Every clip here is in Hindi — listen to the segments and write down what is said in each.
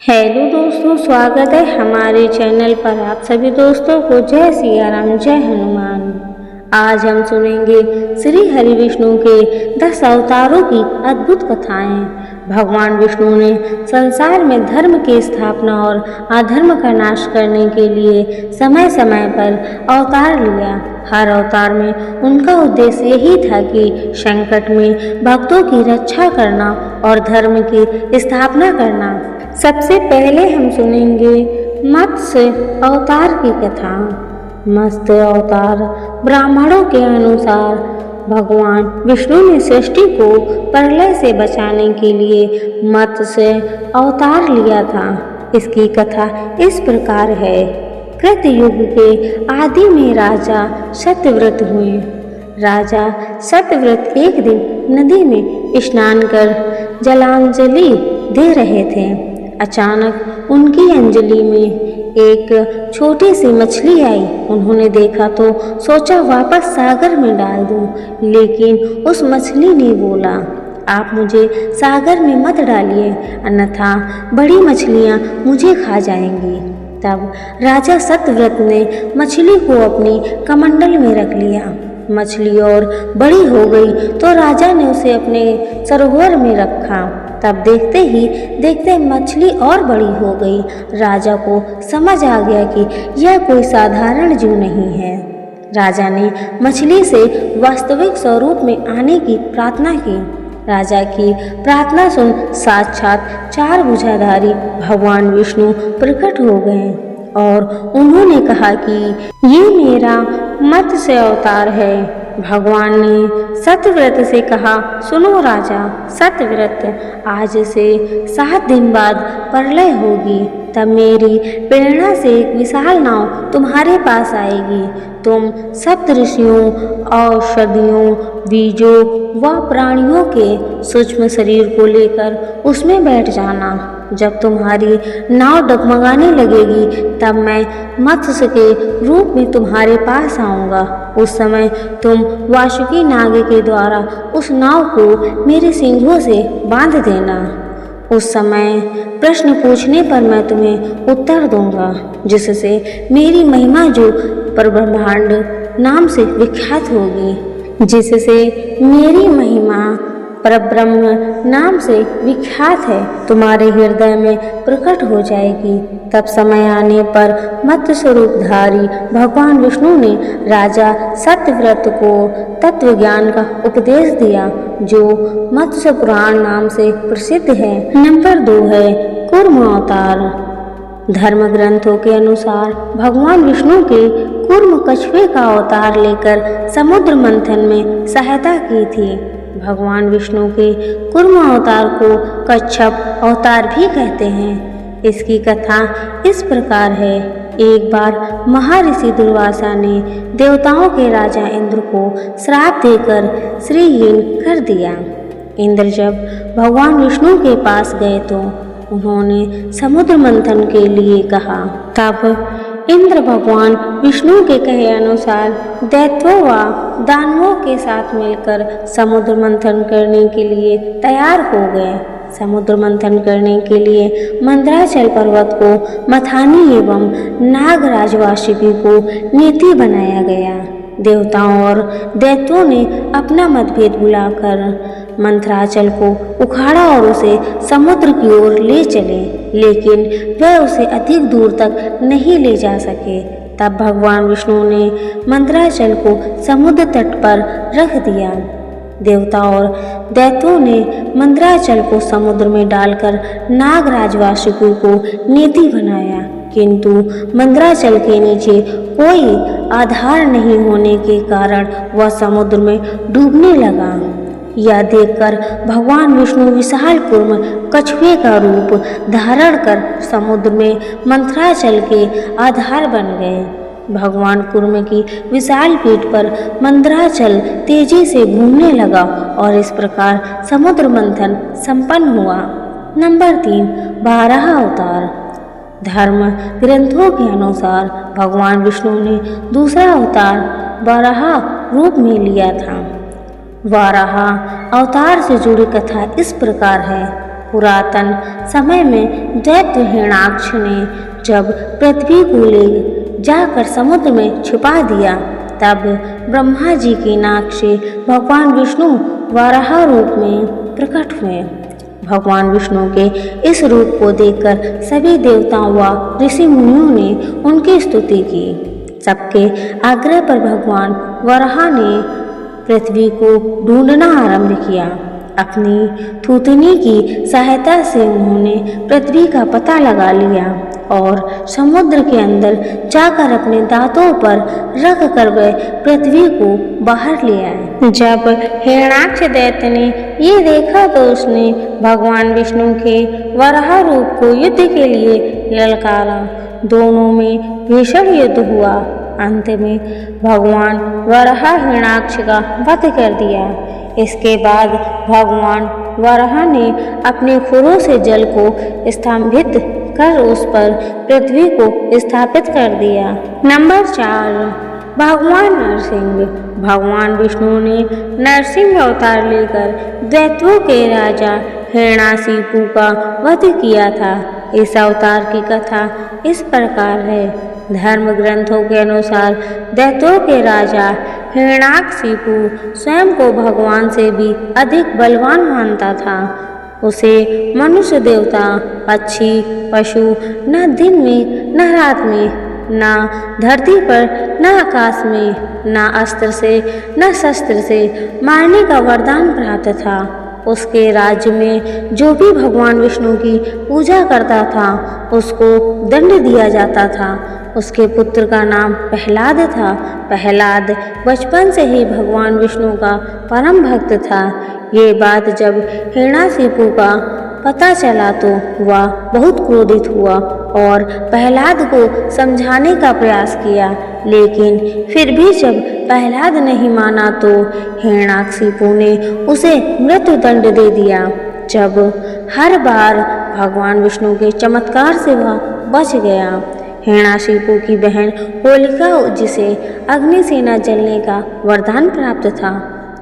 हेलो दोस्तों, स्वागत है हमारे चैनल पर। आप सभी दोस्तों को जय सिया राम, जय हनुमान। आज हम सुनेंगे श्री हरि विष्णु के 10 अवतारों की अद्भुत कथाएं। भगवान विष्णु ने संसार में धर्म की स्थापना और अधर्म का नाश करने के लिए समय समय पर अवतार लिया। हर अवतार में उनका उद्देश्य यही था कि संकट में भक्तों की रक्षा करना और धर्म की स्थापना करना। सबसे पहले हम सुनेंगे मत्स्य अवतार की कथा। मत्स्य अवतार ब्राह्मणों के अनुसार भगवान विष्णु ने सृष्टि को प्रलय से बचाने के लिए मत्स्य अवतार लिया था। इसकी कथा इस प्रकार है। कृतयुग के आदि में राजा सत्यव्रत हुए। राजा सत्यव्रत एक दिन नदी में स्नान कर जलांजलि दे रहे थे। अचानक उनकी अंजलि में एक छोटी सी मछली आई। उन्होंने देखा तो सोचा वापस सागर में डाल दूं, लेकिन उस मछली ने बोला, आप मुझे सागर में मत डालिए, अन्यथा बड़ी मछलियां मुझे खा जाएंगी। तब राजा सत्यव्रत ने मछली को अपनी कमंडल में रख लिया। मछली और बड़ी हो गई तो राजा ने उसे अपने सरोवर में रखा। तब देखते ही देखते मछली और बड़ी हो गई। राजा को समझ आ गया कि यह कोई साधारण जीव नहीं है। राजा ने मछली से वास्तविक स्वरूप में आने की प्रार्थना की। राजा की प्रार्थना सुन साक्षात 4 भुजाधारी भगवान विष्णु प्रकट हो गए और उन्होंने कहा कि ये मेरा मत्स्य अवतार है। भगवान ने सत्यव्रत से कहा, सुनो राजा सत्यव्रत, आज से 7 दिन बाद प्रलय होगी। तब मेरी प्रेरणा से एक विशाल नाव तुम्हारे पास आएगी। तुम सप्त ऋषियों, औषधियों, बीजों व प्राणियों के सूक्ष्म शरीर को लेकर उसमें बैठ जाना। जब तुम्हारी नाव डगमगाने लगेगी तब मैं मत्स्य के रूप में तुम्हारे पास आऊँगा। उस समय तुम वासुकी नाग के द्वारा उस नाव को मेरे सींगों से बांध देना। उस समय प्रश्न पूछने पर मैं तुम्हें उत्तर दूंगा, जिससे मेरी महिमा जो परब्रह्मांड नाम से विख्यात होगी, जिससे मेरी महिमा परब्रह्म नाम से विख्यात है, तुम्हारे हृदय में प्रकट हो जाएगी। तब समय आने पर मत्स्य स्वरूपधारी भगवान विष्णु ने राजा सत्यव्रत को तत्व ज्ञान का उपदेश दिया, जो मत्स्य पुराण नाम से प्रसिद्ध है। नंबर 2 है कूर्म अवतार। धर्म ग्रंथों के अनुसार भगवान विष्णु के कूर्म कछुए का अवतार लेकर समुद्र मंथन में सहायता की थी। भगवान विष्णु के कूर्म अवतार को कच्छप अवतार भी कहते हैं। इसकी कथा इस प्रकार है। एक बार महर्षि दुर्वासा ने देवताओं के राजा इंद्र को श्राप देकर श्रीहीन कर दिया। इंद्र जब भगवान विष्णु के पास गए तो उन्होंने समुद्र मंथन के लिए कहा। तब इंद्र भगवान विष्णु के कहे अनुसार दैत्यों व दानवों के साथ मिलकर समुद्र मंथन करने के लिए तैयार हो गए। समुद्र मंथन करने के लिए मंदराचल पर्वत को मथानी एवं नागराज वासुकी को नीति बनाया गया। देवताओं और दैत्यों ने अपना मतभेद बुलाकर मंथराचल को उखाड़ा और उसे समुद्र की ओर ले चले, लेकिन वह उसे अधिक दूर तक नहीं ले जा सके। तब भगवान विष्णु ने मंथराचल को समुद्र तट पर रख दिया। देवता और दैत्यों ने मंदराचल को समुद्र में डालकर नागराज वासुकी को नीति बनाया, किंतु मंदराचल के नीचे कोई आधार नहीं होने के कारण वह समुद्र में डूबने लगा। यह देखकर भगवान विष्णु विशाल कूर्म कछुए का रूप धारण कर समुद्र में मंथराचल के आधार बन गए। भगवान कूर्म की विशाल पीठ पर मंदराचल तेजी से घूमने लगा और इस प्रकार समुद्र मंथन संपन्न हुआ। नंबर 3 बारह अवतार। धर्म ग्रंथों के अनुसार भगवान विष्णु ने दूसरा अवतार बारह रूप में लिया था। वाराह अवतार से जुड़ी कथा इस प्रकार है। पुरातन समय में दैत्य हिरण्याक्ष ने जब पृथ्वी को ले जाकर समुद्र में छुपा दिया, तब ब्रह्मा जी की नाक से भगवान विष्णु वराह रूप में प्रकट हुए। भगवान विष्णु के इस रूप को देखकर सभी देवताओं व ऋषि मुनियों ने उनकी स्तुति की। सबके आग्रह पर भगवान वराह ने पृथ्वी को ढूंढना आरंभ किया। अपनी थूथनी की सहायता से उन्होंने पृथ्वी का पता लगा लिया और समुद्र के अंदर जाकर अपने दांतों पर रख कर वह पृथ्वी को बाहर ले आए। जब हिरण्याक्ष दैत्य ने ये देखा तो उसने भगवान विष्णु के वराह रूप को युद्ध के लिए ललकारा। दोनों में भीषण युद्ध हुआ। अंत में भगवान वराह हिरण्याक्ष का वध कर दिया। इसके बाद भगवान वराह ने अपने खुरों से जल को स्तंभित कर उस पर पृथ्वी को स्थापित कर दिया। नंबर 4, भगवान नरसिंह। भगवान विष्णु ने नरसिंह अवतार लेकर दैत्यों के राजा हिरण्याशिपु का वध किया था। इस अवतार की कथा इस प्रकार है। धर्म ग्रंथों के अनुसार दैत्यों के राजा हिरण्याशिपु स्वयं को भगवान से भी अधिक बलवान मानता था। उसे मनुष्य, देवता, पक्षी, पशु न दिन में न रात में, न धरती पर न आकाश में, न अस्त्र से न शस्त्र से मारने का वरदान प्राप्त था। उसके राज्य में जो भी भगवान विष्णु की पूजा करता था उसको दंड दिया जाता था। उसके पुत्र का नाम प्रहलाद था। प्रहलाद बचपन से ही भगवान विष्णु का परम भक्त था। ये बात जब हिरण्याशिपु का पता चला तो वह बहुत क्रोधित हुआ और प्रहलाद को समझाने का प्रयास किया, लेकिन फिर भी जब प्रहलाद नहीं माना तो हिरण्याशिपु ने उसे मृत्यु दंड दे दिया। जब हर बार भगवान विष्णु के चमत्कार से वह बच गया। हिरण्याशिपु की बहन होलिका, जिसे अग्नि से न जलने का वरदान प्राप्त था,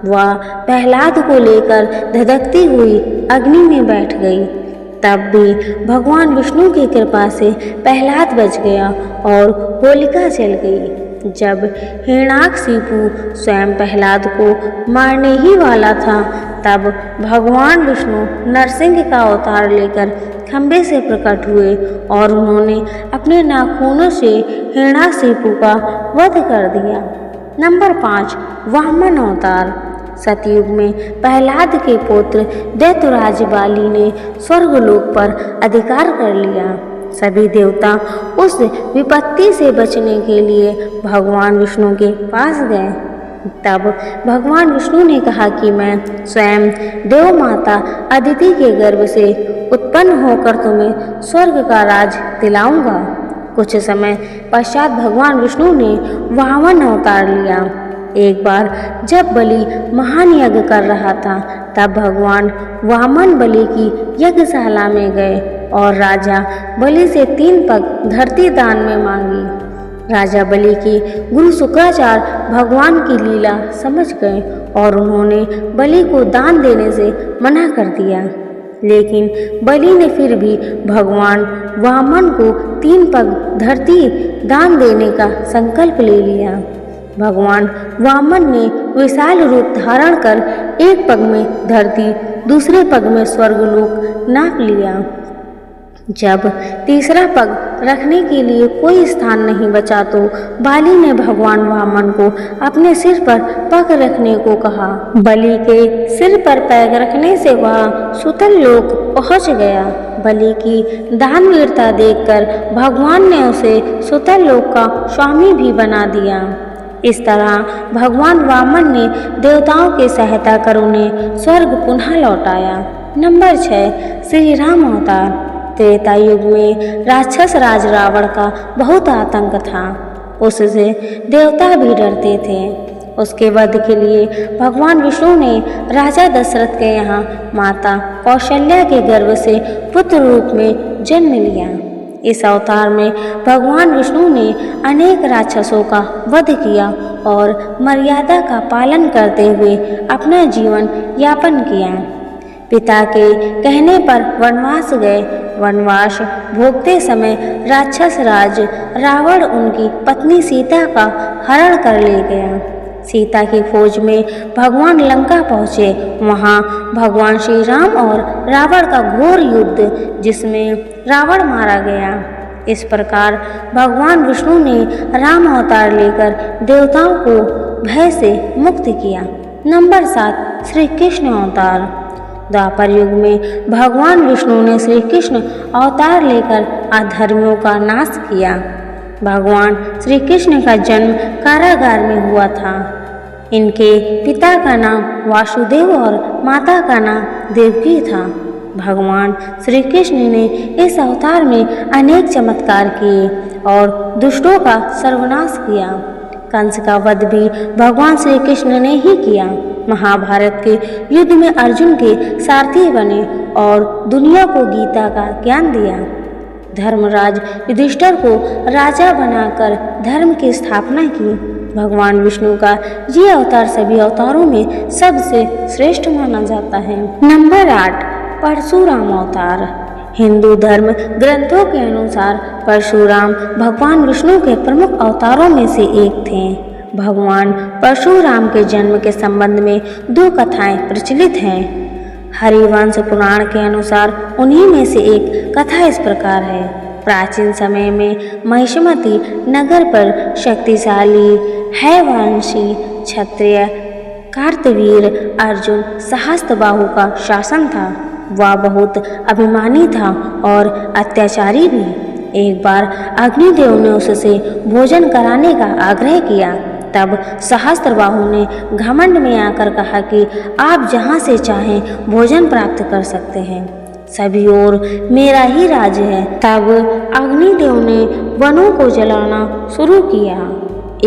वह प्रहलाद को लेकर धधकती हुई अग्नि में बैठ गई। तब भी भगवान विष्णु की कृपा से प्रहलाद बच गया और होलिका जल गई। जब हिरण्याशिपु स्वयं प्रहलाद को मारने ही वाला था, तब भगवान विष्णु नरसिंह का अवतार लेकर खंबे से प्रकट हुए और उन्होंने अपने नाखूनों से हिरण्याशिपु का वध कर दिया। नंबर 5, वामन अवतार। सतयुग में प्रहलाद के पुत्र दैत्यराज बाली ने स्वर्गलोक पर अधिकार कर लिया। सभी देवता उस विपत्ति से बचने के लिए भगवान विष्णु के पास गए। तब भगवान विष्णु ने कहा कि मैं स्वयं देव माता अदिति के गर्भ से उत्पन्न होकर तुम्हें स्वर्ग का राज दिलाऊंगा। कुछ समय पश्चात भगवान विष्णु ने वामन अवतार लिया। एक बार जब बलि महान यज्ञ कर रहा था, तब भगवान वामन बलि की यज्ञशाला में गए और राजा बलि से 3 पग धरती दान में मांगी। राजा बलि की गुरु शुक्राचार्य भगवान की लीला समझ गए और उन्होंने बलि को दान देने से मना कर दिया। लेकिन बलि ने फिर भी भगवान वामन को 3 पग धरती दान देने का संकल्प ले लिया। भगवान वामन ने विशाल रूप धारण कर एक पग में धरती, दूसरे पग में स्वर्गलोक नाप लिया। जब तीसरा पग रखने के लिए कोई स्थान नहीं बचा तो बाली ने भगवान वामन को अपने सिर पर पग रखने को कहा। बलि के सिर पर पैर रखने से वह सुतल लोक पहुंच गया। बलि की दानवीरता देखकर भगवान ने उसे सुतल लोक का स्वामी भी बना दिया। इस तरह भगवान वामन ने देवताओं की सहायता कर उन्हें स्वर्ग पुनः लौटाया। नंबर 6, श्री राम अवतार। त्रेता युग में राक्षस राज रावण का बहुत आतंक था। उससे देवता भी डरते थे। उसके वध के लिए भगवान विष्णु ने राजा दशरथ के यहाँ माता कौशल्या के गर्भ से पुत्र रूप में जन्म लिया। इस अवतार में भगवान विष्णु ने अनेक राक्षसों का वध किया और मर्यादा का पालन करते हुए अपना जीवन यापन किया। पिता के कहने पर वनवास गए। वनवास भोगते समय राक्षस राज रावण उनकी पत्नी सीता का हरण कर ले गया। सीता की खोज में भगवान लंका पहुँचे। वहाँ भगवान श्री राम और रावण का घोर युद्ध, जिसमें रावण मारा गया। इस प्रकार भगवान विष्णु ने राम अवतार लेकर देवताओं को भय से मुक्त किया। नंबर 7, श्री कृष्ण अवतार। द्वापर युग में भगवान विष्णु ने श्री कृष्ण अवतार लेकर अधर्मियों का नाश किया। भगवान श्री कृष्ण का जन्म कारागार में हुआ था। इनके पिता का नाम वासुदेव और माता का नाम देवकी था। भगवान श्री कृष्ण ने इस अवतार में अनेक चमत्कार किए और दुष्टों का सर्वनाश किया। कंस का वध भी भगवान श्री कृष्ण ने ही किया। महाभारत के युद्ध में अर्जुन के सारथी बने और दुनिया को गीता का ज्ञान दिया। धर्मराज युधिष्ठिर को राजा बनाकर धर्म की स्थापना की। भगवान विष्णु का ये अवतार सभी अवतारों में सबसे श्रेष्ठ माना जाता है। नंबर 8, परशुराम अवतार। हिंदू धर्म ग्रंथों के अनुसार परशुराम भगवान विष्णु के प्रमुख अवतारों में से एक थे। भगवान परशुराम के जन्म के संबंध में 2 कथाएं प्रचलित हैं। हरिवंश पुराण के अनुसार उन्हीं में से एक कथा इस प्रकार है। प्राचीन समय में महिष्मती नगर पर शक्तिशाली हैवंशी क्षत्रिय कार्तवीर अर्जुन सहस्त्रबाहु का शासन था। वह बहुत अभिमानी था और अत्याचारी भी। एक बार अग्निदेव ने उससे भोजन कराने का आग्रह किया। तब सहस्त्रबाहु ने घमंड में आकर कहा कि आप जहाँ से चाहें भोजन प्राप्त कर सकते हैं, सभी ओर मेरा ही राज्य है। तब अग्निदेव ने वनों को जलाना शुरू किया।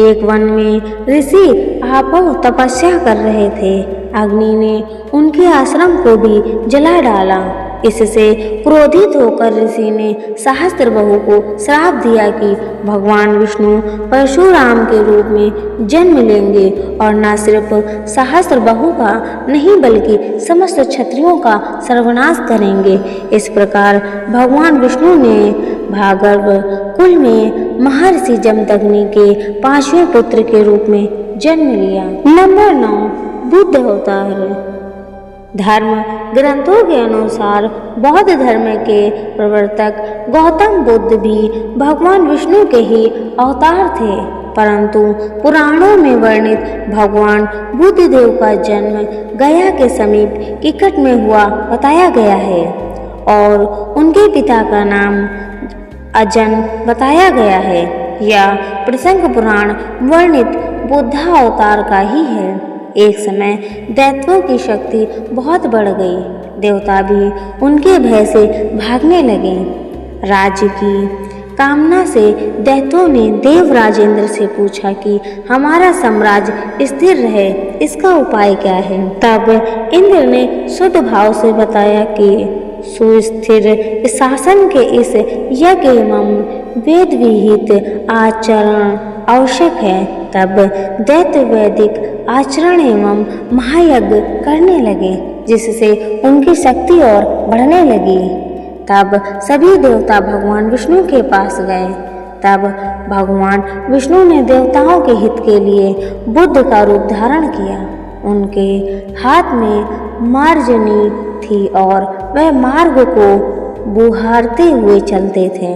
एक वन में ऋषि आपो तपस्या कर रहे थे। अग्नि ने उनके आश्रम को भी जला डाला। इससे क्रोधित होकर ऋषि ने सहस्त्रबाहु को श्राप दिया कि भगवान विष्णु परशुराम के रूप में जन्म लेंगे और न सिर्फ सहस्त्रबाहु का नहीं बल्कि समस्त क्षत्रियों का सर्वनाश करेंगे। इस प्रकार भगवान विष्णु ने भार्गव कुल में महर्षि जमदग्नि के 5वें पुत्र के रूप में जन्म लिया। नंबर 9, बुद्ध अवतार। धर्म ग्रंथों के अनुसार बौद्ध धर्म के प्रवर्तक गौतम बुद्ध भी भगवान विष्णु के ही अवतार थे, परंतु पुराणों में वर्णित भगवान बुद्ध देव का जन्म गया के समीप किकट में हुआ बताया गया है और उनके पिता का नाम अजन बताया गया है। यह प्रसंग पुराण वर्णित बुद्धा अवतार का ही है। एक समय दैत्यों की शक्ति बहुत बढ़ गई। देवता भी उनके भय से भागने लगे। राज्य की कामना से दैत्यों ने देव राजेंद्र से पूछा कि हमारा साम्राज्य स्थिर रहे, इसका उपाय क्या है। तब इंद्र ने शुद्ध भाव से बताया कि सुस्थिर शासन के इस यज्ञ एवं वेद विहित आचरण आवश्यक है। तब दैत्य वैदिक आचरण एवं महायज्ञ करने लगे, जिससे उनकी शक्ति और बढ़ने लगी। तब सभी देवता भगवान विष्णु के पास गए। तब भगवान विष्णु ने देवताओं के हित के लिए बुद्ध का रूप धारण किया। उनके हाथ में मार्जनी थी और वह मार्ग को बुहारते हुए चलते थे।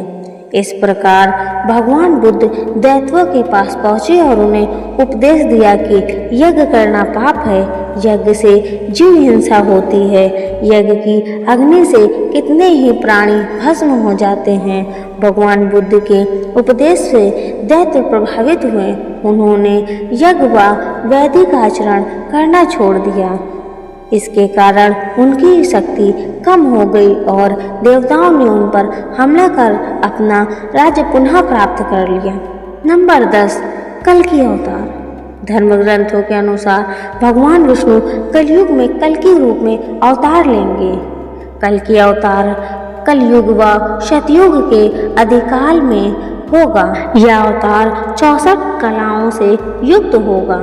इस प्रकार भगवान बुद्ध दैत्यों के पास पहुँचे और उन्हें उपदेश दिया कि यज्ञ करना पाप है, यज्ञ से जीव हिंसा होती है, यज्ञ की अग्नि से कितने ही प्राणी भस्म हो जाते हैं। भगवान बुद्ध के उपदेश से दैत्य प्रभावित हुए। उन्होंने यज्ञ व वैदिक आचरण करना छोड़ दिया। इसके कारण उनकी शक्ति कम हो गई और देवताओं ने उन पर हमला कर अपना राज्य पुनः प्राप्त कर लिया। नंबर 10, कल्कि अवतार। धर्म ग्रंथों के अनुसार भगवान विष्णु कलयुग में कल्कि रूप में अवतार लेंगे। कल्कि अवतार कलयुग व सतयुग के अधिकाल में होगा। यह अवतार 64 कलाओं से युक्त होगा।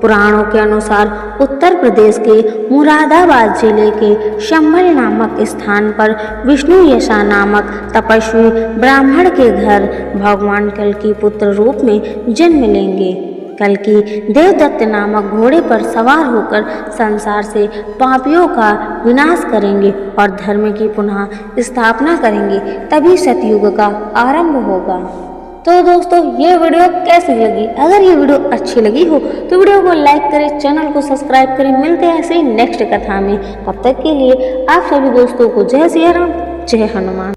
पुराणों के अनुसार उत्तर प्रदेश के मुरादाबाद जिले के शंभल नामक स्थान पर विष्णु यशा नामक तपस्वी ब्राह्मण के घर भगवान कल की पुत्र रूप में जन्म लेंगे। कल की देवदत्त नामक घोड़े पर सवार होकर संसार से पापियों का विनाश करेंगे और धर्म की पुनः स्थापना करेंगे। तभी सतयुग का आरंभ होगा। तो दोस्तों, ये वीडियो कैसी लगी? अगर ये वीडियो अच्छी लगी हो तो वीडियो को लाइक करें, चैनल को सब्सक्राइब करें। मिलते हैं ऐसे ही नेक्स्ट कथा में। तब तक के लिए आप सभी दोस्तों को जय सिया राम, जय हनुमान।